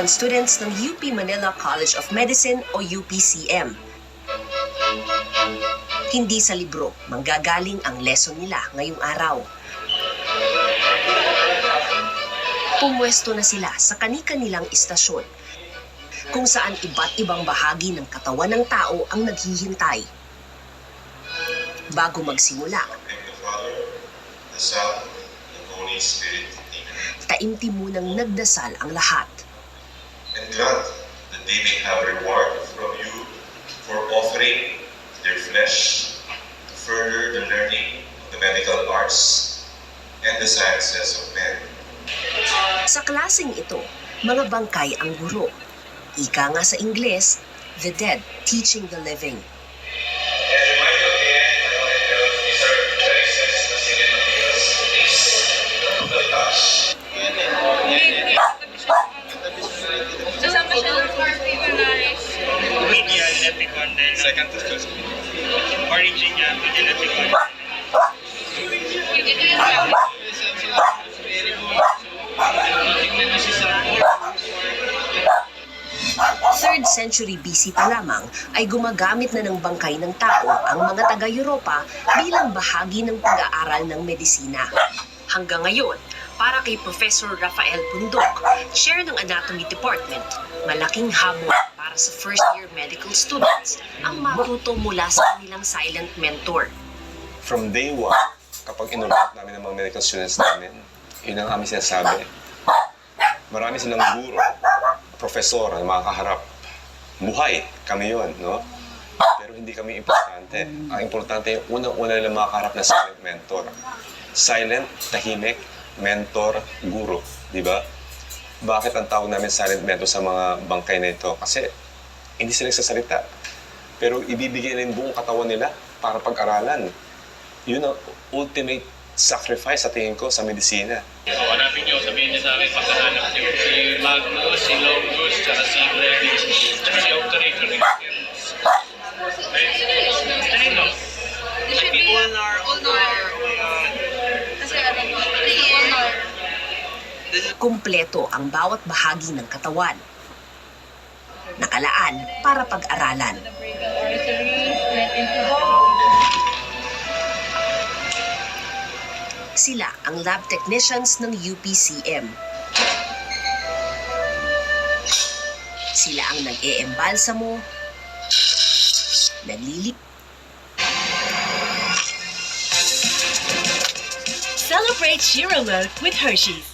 students ng UP Manila College of Medicine o UPCM. Hindi sa libro manggagaling ang lesson nila ngayong araw. Pumwesto na sila sa kani-kanilang istasyon, kung saan iba't ibang bahagi ng katawan ng tao ang naghihintay. Bago magsimula, taimtim munang nagdasal ang lahat. And grant that they may have reward from you for offering their flesh to further the learning of the medical arts and the sciences of men. Sa klaseng ito, mga bangkay ang guro. Ika nga sa Ingles, the dead teaching the living. Second to first. Origin niya, hindi na Third century BC pa lamang ay gumagamit na ng bangkay ng tao ang mga taga-Europa bilang bahagi ng pag-aaral ng medisina. Hanggang ngayon, para kay Professor Rafael Bundok, chair ng Anatomy Department, malaking hamon para sa first-year medical students ang matuto mula sa kanilang silent mentor. From day one, kapag inulat namin ang mga medical students namin, yun ang aming sinasabi. Marami silang guro, profesor na makakaharap. Buhay, kami yun, no? Pero hindi kami importante. Ang importante yung unang-una nilang makakaharap na silent mentor. Silent, tahimik, mentor, guro, di ba? Bakit ang tawag namin silent mentor sa mga bangkay na ito? Kasi hindi sila nagsasalita. Pero ibibigay nila yung buong katawan nila para pag-aralan. Yun ang ultimate sacrifice sa tingin ko sa medisina. So, hanapin niyo, sabihin niyo sa akin, pagkahanap niyo. Si Magnus, si Longus, tsaka si Levis, tsaka si Auctorictor. Talino. Kumpleto ang bawat bahagi ng katawan. Nakalaan para pag-aralan. Sila ang lab technicians ng UPCM. Sila ang nag-e-embalsamo, naglilip. Celebrate Shiro Milk with Hershey's.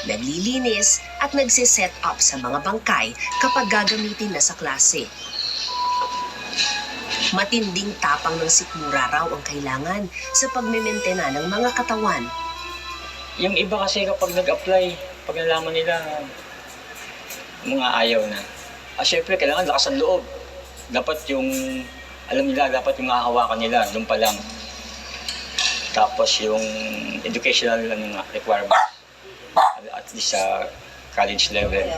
Naglilinis at nagsiset up sa mga bangkay kapag gagamitin na sa klase. Matinding tapang ng sikmura raw ang kailangan sa pagmementena ng mga katawan. Yung iba kasi kapag nag-apply, pag nalaman nila, mga ayaw na. Syempre, kailangan lakas ang loob. Dapat yung, alam nila, dapat yung hahawakan nila, doon pa lang. Tapos yung educational requirement, at least sa college level.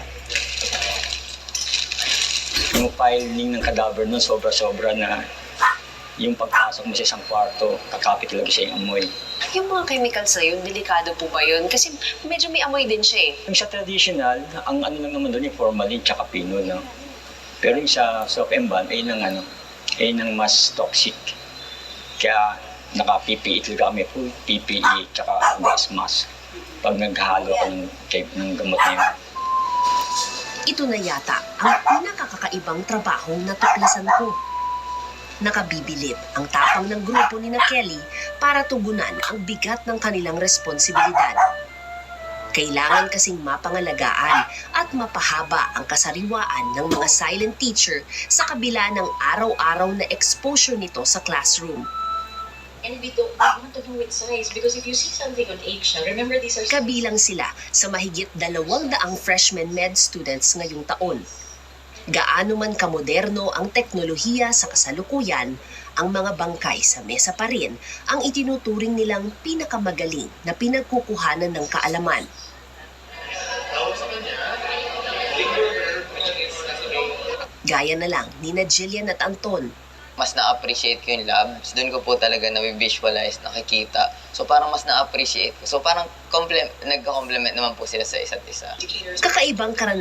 Yung filing ng cadaver nun, sobra-sobra na yung pagpasok mo sa isang kwarto, kakapit talaga siya yung amoy. Yung mga chemicals na yun, delikado po ba yun? Kasi medyo may amoy din siya eh. Yung sa traditional, ang ano lang naman doon yung formalin tsaka pino, no? Pero yung sa soap and balm, ay ng mas toxic. Kaya naka-PPE talaga kami, full PPE tsaka gas mask pag naghalo ako ng gamot na yun. Ito na yata ang pinakakakaibang trabahong natuklasan ko. Nakabibilib ang tapang ng grupo ni na Kelly para tugunan ang bigat ng kanilang responsibilidad. Kailangan kasing mapangalagaan at mapahaba ang kasariwaan ng mga silent teacher sa kabila ng araw-araw na exposure nito sa classroom. And we don't want to do with size because if you see something on eggshell, remember these are Kabilang sila sa mahigit 200 freshman med students ngayong taon. Gaano man kamoderno ang teknolohiya sa kasalukuyan, ang mga bangkay sa mesa pa rin ang itinuturing nilang pinakamagaling na pinagkukuhanan ng kaalaman. Gaya na lang ni Jillian at Anton. Mas na-appreciate ko yung labs. Doon ko po talaga na-visualize, nakikita. So parang mas na-appreciate ko. So parang nagka-complement naman po sila sa isa't isa. Kakaibang karanasan